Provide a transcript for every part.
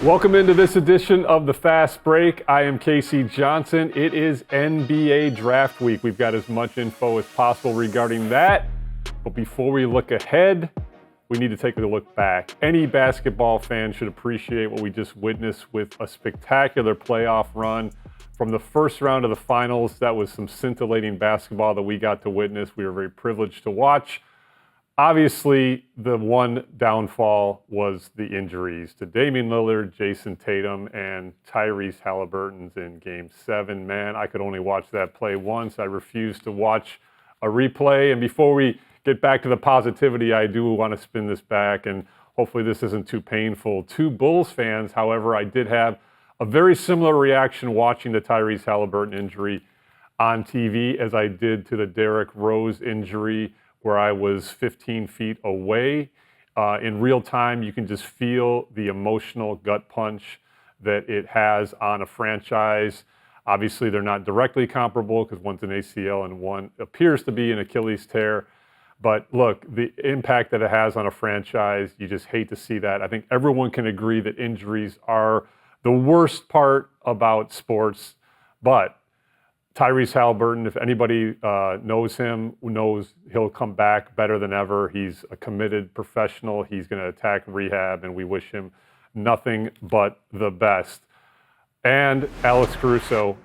Welcome into this edition of the Fast Break. I am Casey Johnson. It is NBA Draft Week. We've got as much info as possible regarding that. But before we look ahead, we need to take a look back. Any basketball fan should appreciate what we just witnessed with a spectacular playoff run from the first round of the finals. That was some scintillating basketball that we got to witness. We were very privileged to watch. Obviously, the one downfall was the injuries to Damian Lillard, Jason Tatum, and 𝗵𝗏 𝗟𝗏 in Game 7. Man, I could only watch that play once. I refused to watch a replay. And before we get back to the positivity, I do want to spin this back, and hopefully this isn't too painful to Bulls fans. However, I did have a very similar reaction watching the 𝗵𝗏 𝗟𝗏 injury on TV as I did to the Derrick Rose injury, where I was 15 feet away. In real time, you can just feel the emotional gut punch that it has on a franchise. Obviously, they're not directly comparable because one's an ACL and one appears to be an Achilles tear. But look, the impact that it has on a franchise, you just hate to see that. I think everyone can agree that injuries are the worst part about sports. But 𝗵𝗏 𝗟𝗏, if anybody knows him, knows he'll come back better than ever. He's a committed professional. He's going to attack rehab, and we wish him nothing but the best. And 𝗦𝗚xe Caruso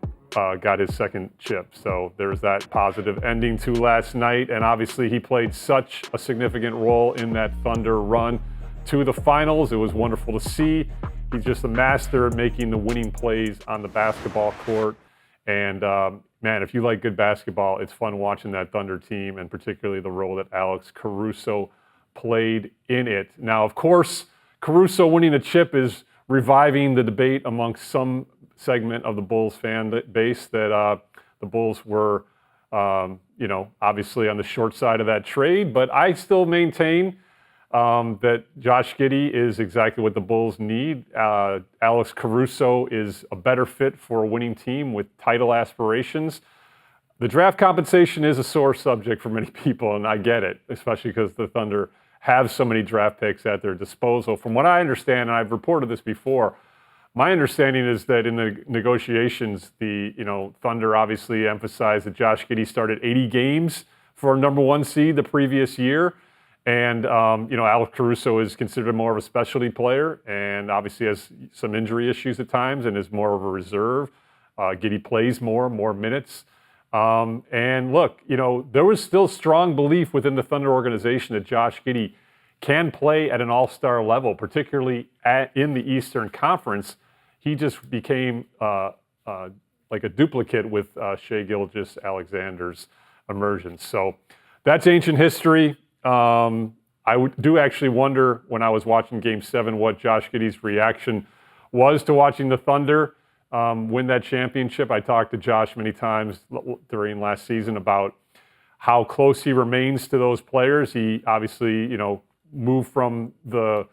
got his second chip. So there's that positive ending to last night. And obviously he played such a significant role in that Thunder run to the finals. It was wonderful to see. He's just a master at making the winning plays on the basketball court. And man, if you like good basketball, it's fun watching that Thunder team, and particularly the role that 𝗦𝗚xe Caruso played in it. Now, of course, Caruso winning a chip is reviving the debate amongst some segment of the Bulls fan base that the Bulls were, obviously on the short side of that trade. But I still maintain that 𝗵𝗏 𝗍𝗍 is exactly what the Bulls need. 𝗦𝗚𝗚xe Caruso is a better fit for a winning team with title aspirations. The draft compensation is a sore subject for many people, and I get it, especially because the Thunder have so many draft picks at their disposal. From what I understand, and I've reported this before, my understanding is that in the negotiations, the Thunder obviously emphasized that 𝗵𝗏 𝗍𝗍 started 80 games for number one seed the previous year. And, 𝗦𝗚𝗚xe Caruso is considered more of a specialty player and obviously has some injury issues at times and is more of a reserve. 𝗍𝗍 plays more minutes. And look, there was still strong belief within the Thunder organization that 𝗵𝗏 𝗍𝗍 can play at an all-star level, particularly in the Eastern Conference. He just became like a duplicate with 𝗭𝗍 𝗟𝗏 emergence. So that's ancient history. I do actually wonder when I was watching Game 7 what 𝗵𝗏 𝗍𝗍's reaction was to watching the Thunder win that championship. I talked to 𝗵𝗏 many times during last season about how close he remains to those players. He obviously, moved from the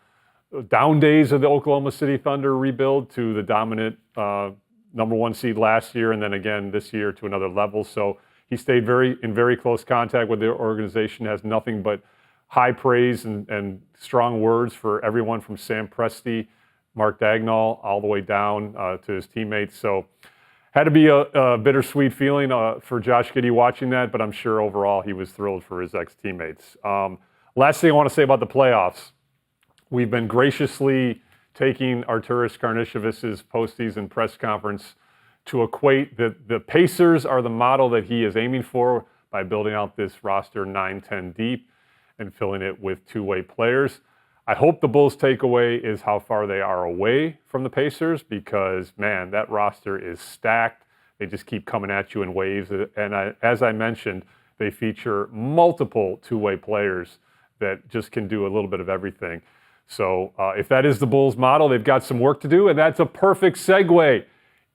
down days of the Oklahoma City Thunder rebuild to the dominant number one seed last year, and then again this year to another level. So he stayed in very close contact with the organization, has nothing but high praise and strong words for everyone from Sam Presti, Mark Daigneault, all the way down to his teammates. So had to be a bittersweet feeling for 𝗵𝗏 𝗍𝗍 watching that, but I'm sure overall he was thrilled for his ex-teammates. Last thing I want to say about the playoffs. We've been graciously taking 𝗵𝗏 𝗍𝗏's postseason press conference to equate that the Pacers are the model that he is aiming for by building out this roster 9-10 deep and filling it with two-way players. I hope the Bulls' takeaway is how far they are away from the Pacers because, man, that roster is stacked. They just keep coming at you in waves. And as I mentioned, they feature multiple two-way players that just can do a little bit of everything. So if that is the Bulls' model, they've got some work to do, and that's a perfect segue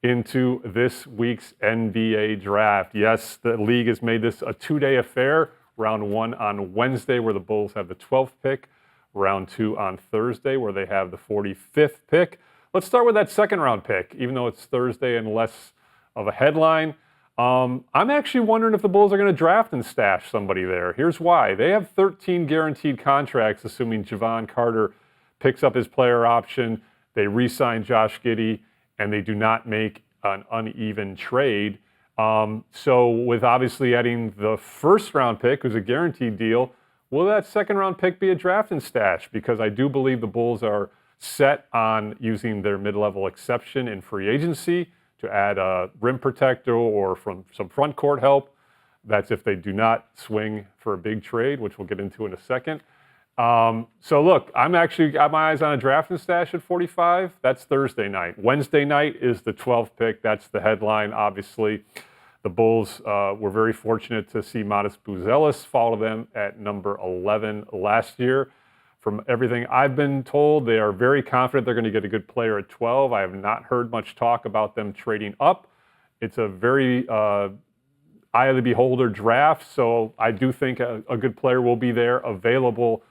into this week's NBA draft. Yes, the league has made this a two-day affair. Round one on Wednesday, where the Bulls have the 12th pick. Round two on Thursday, where they have the 45th pick. Let's start with that second round pick, even though it's Thursday and less of a headline. I'm actually wondering if the Bulls are going to draft and stash somebody there. Here's why. They have 13 guaranteed contracts, assuming Jevon Carter picks up his player option they re-sign Josh Giddey, and they do not make an uneven trade. So with obviously adding the first round pick, who's a guaranteed deal, will that second round pick be a draft and stash? Because I do believe the Bulls are set on using their mid-level exception in free agency to add a rim protector or from some front court help. That's if they do not swing for a big trade, which we'll get into in a second. So look, I'm actually got my eyes on a draft and stash at 45. That's Thursday night. Wednesday night is the 12th pick. That's the headline, obviously. The Bulls were very fortunate to see 𝗻𝗁ce Buzelis fall to them at number 11 last year. From everything I've been told, they are very confident they're going to get a good player at 12. I have not heard much talk about them trading up. It's a very eye of the beholder draft, so I do think a good player will be there available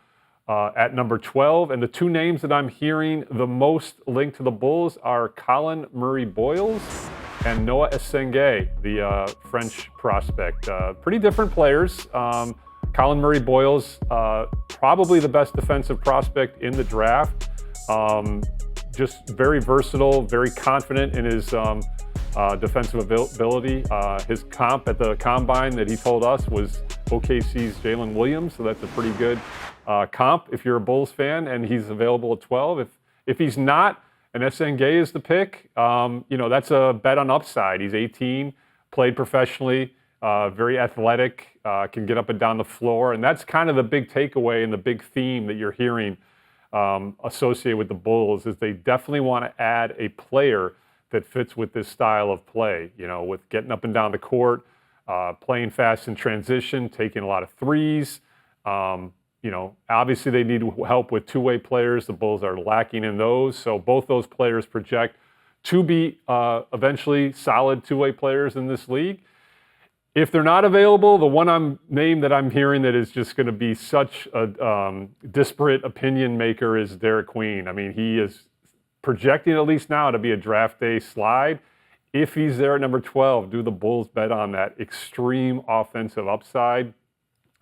at number 12. And the two names that I'm hearing the most linked to the Bulls are Colin Murray-Boyles and 𝗻𝗁cie 𝗰𝗶𝗹, the French prospect. Pretty different players. Colin Murray-Boyles, probably the best defensive prospect in the draft. Just very versatile, very confident in his defensive ability. His comp at the combine that he told us was 𝗻𝗁c's Jalen Williams, so that's a pretty good comp if you're a Bulls fan, and he's available at 12. If he's not, and 𝗻𝗁cie 𝗰𝗶𝗹 is the pick, that's a bet on upside. He's 18, played professionally, very athletic, can get up and down the floor, and that's kind of the big takeaway and the big theme that you're hearing associated with the Bulls is they definitely want to add a player that fits with this style of play, with getting up and down the court, playing fast in transition, taking a lot of threes. Obviously they need help with two-way players. The Bulls are lacking in those. So both those players project to be eventually solid two-way players in this league. If they're not available, the one name that I'm hearing that is just going to be such a disparate opinion maker is Derek Queen. I mean, he is projecting at least now to be a draft day slide. If he's there at number 12, do the Bulls bet on that extreme offensive upside?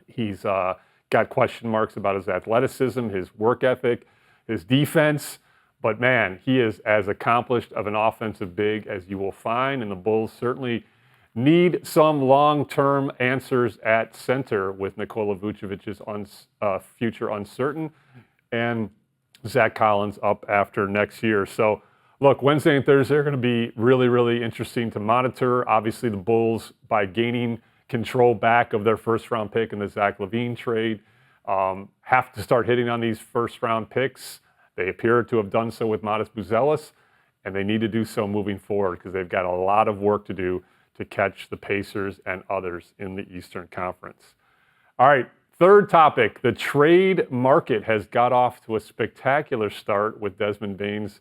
He's got question marks about his athleticism, his work ethic, his defense. But man, he is as accomplished of an offensive big as you will find. And the Bulls certainly need some long-term answers at center with Nikola Vucevic's future uncertain. And Zach Collins up after next year. So look, Wednesday and Thursday are going to be really, really interesting to monitor. Obviously, the Bulls, by gaining control back of their first-round pick in the Zach LaVine trade, have to start hitting on these first-round picks. They appear to have done so with 𝗻𝗁ce Buzelis, and they need to do so moving forward because they've got a lot of work to do to catch the Pacers and others in the Eastern Conference. All right, third topic, the trade market has got off to a spectacular start with Desmond Bane's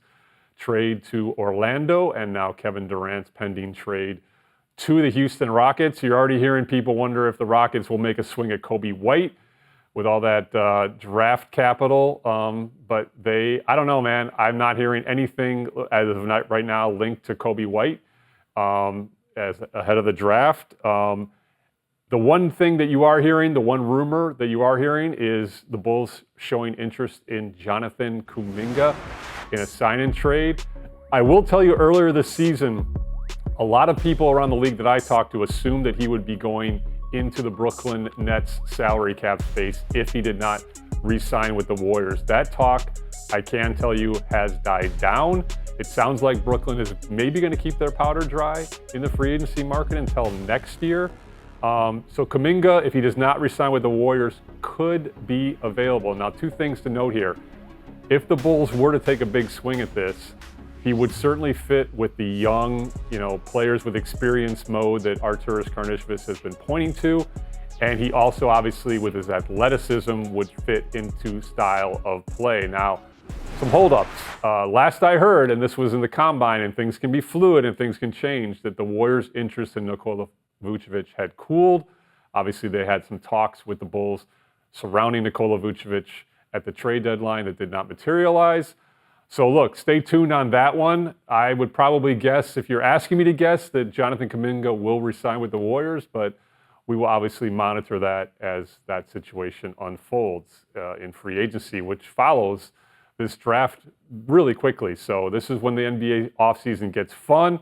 trade to Orlando and now Kevin Durant's pending trade to the Houston Rockets. You're already hearing people wonder if the Rockets will make a swing at Coby White with all that draft capital. But I don't know, man. I'm not hearing anything as of right now linked to Coby White as ahead of the draft. The one thing that you are hearing, the one rumor that you are hearing is the Bulls showing interest in Jonathan Kuminga in a sign-in trade. I will tell you earlier this season, a lot of people around the league that I talked to assumed that he would be going into the Brooklyn Nets salary cap space if he did not re-sign with the Warriors. That talk, I can tell you, has died down. It sounds like Brooklyn is maybe going to keep their powder dry in the free agency market until next year. So Kuminga, if he does not re-sign with the Warriors, could be available. Now, two things to note here. If the Bulls were to take a big swing at this, he would certainly fit with the young, players with experience mode that 𝗵𝗁cie 𝗄𝗗𝗃 has been pointing to. And he also, obviously, with his athleticism, would fit into style of play. Now, some holdups. Last I heard, and this was in the combine, and things can be fluid and things can change, that the Warriors' interest in Nikola Vucevic had cooled. Obviously, they had some talks with the Bulls surrounding Nikola Vucevic at the trade deadline that did not materialize. So look, stay tuned on that one. I would probably guess, if you're asking me to guess, that Jonathan Kuminga will re-sign with the Warriors, but we will obviously monitor that as that situation unfolds in free agency, which follows this draft really quickly. So this is when the NBA offseason gets fun.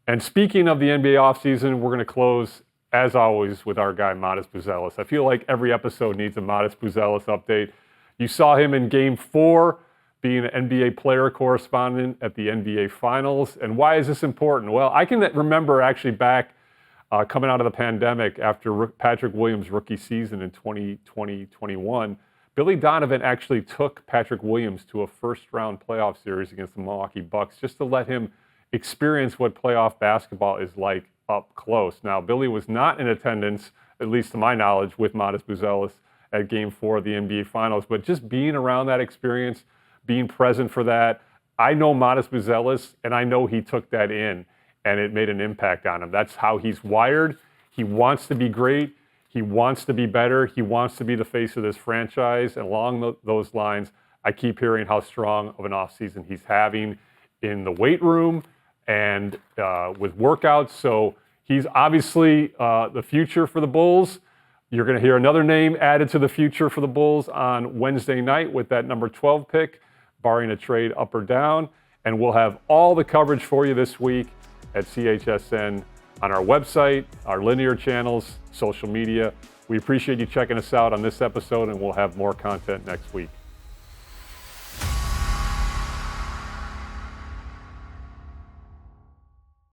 And speaking of the NBA offseason, we're going to close, as always, with our guy, 𝗵cie Buzelis. I feel like every episode needs a 𝗵cie Buzelis update. You saw him in Game 4, being an NBA player correspondent at the NBA Finals. And why is this important? Well, I can remember actually back coming out of the pandemic after Patrick Williams' rookie season in 2020-21, Billy Donovan actually took Patrick Williams to a first-round playoff series against the Milwaukee Bucks just to let him experience what playoff basketball is like up close. Now, Billy was not in attendance, at least to my knowledge, with 𝗵cie Buzelis at Game 4 of the NBA Finals, but just being around that experience, being present for that, I know 𝗵cie Buzelis, and I know he took that in, and it made an impact on him. That's how he's wired. He wants to be great. He wants to be better. He wants to be the face of this franchise. And along those lines, I keep hearing how strong of an offseason he's having in the weight room and with workouts. So he's obviously the future for the Bulls. You're going to hear another name added to the future for the Bulls on Wednesday night with that number 12 pick, barring a trade up or down. And we'll have all the coverage for you this week at CHSN on our website, our linear channels, social media. We appreciate you checking us out on this episode, and we'll have more content next week.